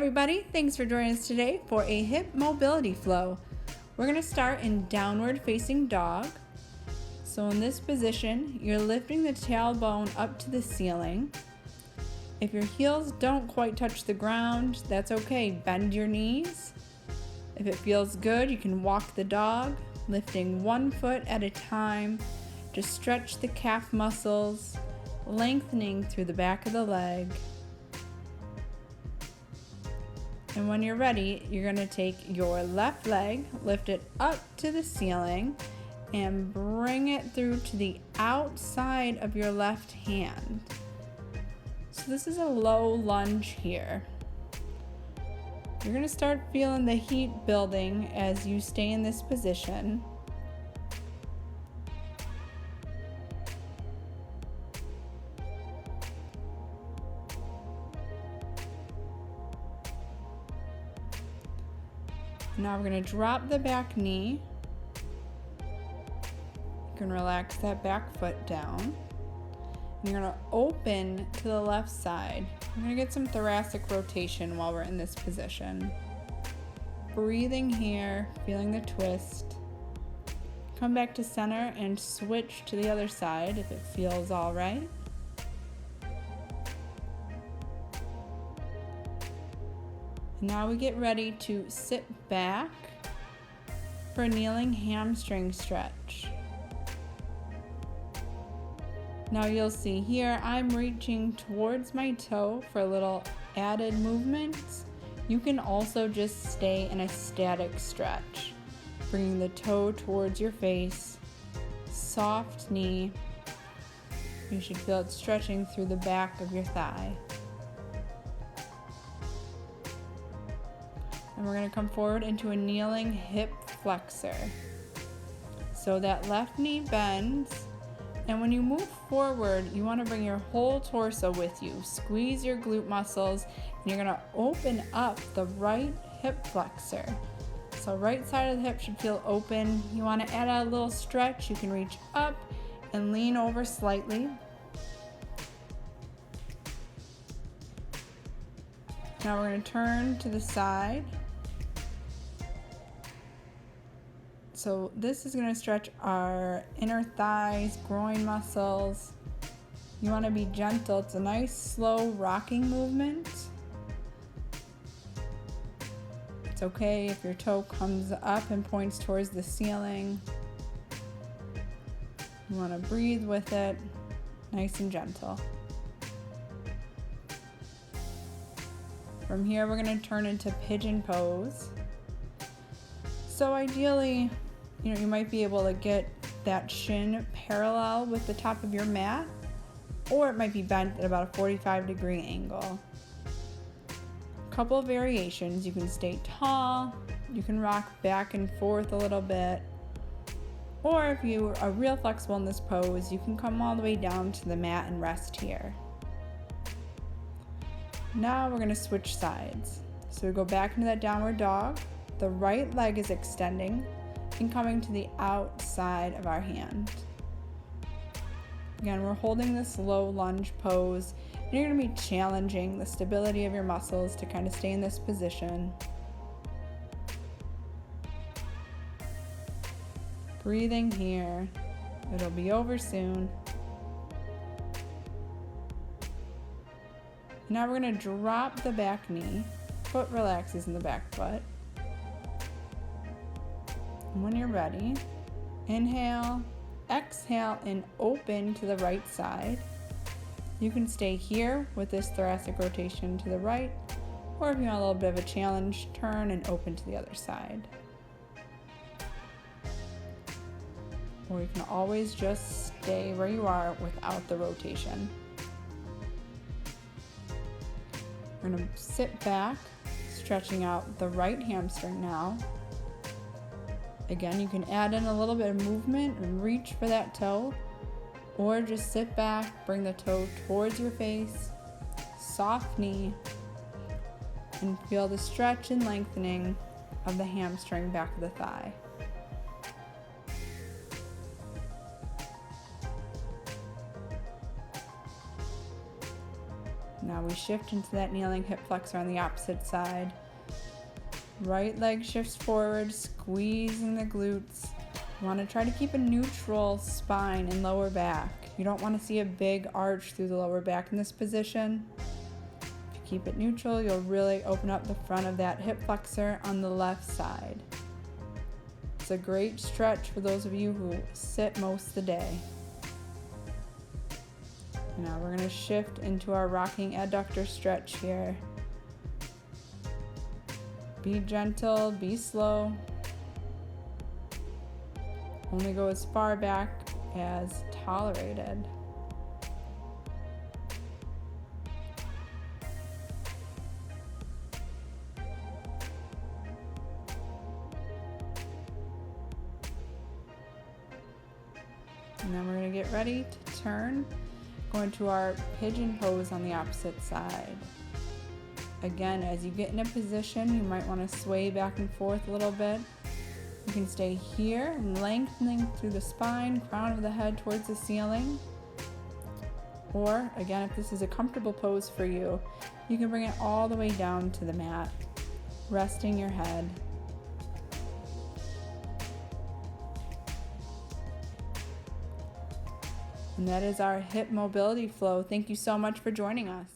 everybody, thanks for joining us today for a hip mobility flow. We're going to start in downward facing dog. So in this position, you're lifting the tailbone up to the ceiling. If your heels don't quite touch the ground, that's okay. Bend your knees. If it feels good, you can walk the dog, lifting one foot at a time. Just stretch the calf muscles, lengthening through the back of the leg. And when you're ready, you're going to take your left leg, lift it up to the ceiling, and bring it through to the outside of your left hand. So this is a low lunge here. You're going to start feeling the heat building as you stay in this position. Now we're going to drop the back knee. You can relax that back foot down. And you're going to open to the left side. We're going to get some thoracic rotation while we're in this position. Breathing here, feeling the twist. Come back to center and switch to the other side if it feels all right. Now we get ready to sit back for a kneeling hamstring stretch. Now you'll see here I'm reaching towards my toe for a little added movement. You can also just stay in a static stretch, bringing the toe towards your face, soft knee. You should feel it stretching through the back of your thigh. And we're going to come forward into a kneeling hip flexor. So that left knee bends, and when you move forward, you want to bring your whole torso with you. Squeeze your glute muscles, and you're going to open up the right hip flexor. So right side of the hip should feel open. You want to add a little stretch. You can reach up and lean over slightly. Now we're going to turn to the side. So this is going to stretch our inner thighs, groin muscles. You want to be gentle. It's a nice slow rocking movement. It's okay if your toe comes up and points towards the ceiling. You want to breathe with it, nice and gentle. From here, we're going to turn into pigeon pose. So ideally, you might be able to get that shin parallel with the top of your mat, or it might be bent at about a 45-degree angle. A couple of variations. You can stay tall, you can rock back and forth a little bit, or if you are real flexible in this pose, you can come all the way down to the mat and rest here. Now we're going to switch sides. So we go back into that downward dog. The right leg is extending and coming to the outside of our hand. Again, we're holding this low lunge pose, and you're going to be challenging the stability of your muscles to kind of stay in this position. Breathing here. It'll be over soon. Now we're going to drop the back knee. Foot relaxes in the back foot. And when you're ready, inhale, exhale, and open to the right side. You can stay here with this thoracic rotation to the right, or if you want a little bit of a challenge, turn and open to the other side. Or you can always just stay where you are without the rotation. We're going to sit back, stretching out the right hamstring now. Again, you can add in a little bit of movement and reach for that toe, or just sit back, bring the toe towards your face, soft knee, and feel the stretch and lengthening of the hamstring back of the thigh. Now we shift into that kneeling hip flexor on the opposite side. Right leg shifts forward, squeezing the glutes. You want to try to keep a neutral spine and lower back. You don't want to see a big arch through the lower back in this position. If you keep it neutral, you'll really open up the front of that hip flexor on the left side. It's a great stretch for those of you who sit most of the day. Now we're going to shift into our rocking adductor stretch here. Be gentle, be slow. Only go as far back as tolerated. And then we're going to get ready to turn, go into our pigeon pose on the opposite side. Again, as you get in a position, you might want to sway back and forth a little bit. You can stay here, lengthening through the spine, crown of the head towards the ceiling. Or, again, if this is a comfortable pose for you, you can bring it all the way down to the mat, resting your head. And that is our hip mobility flow. Thank you so much for joining us.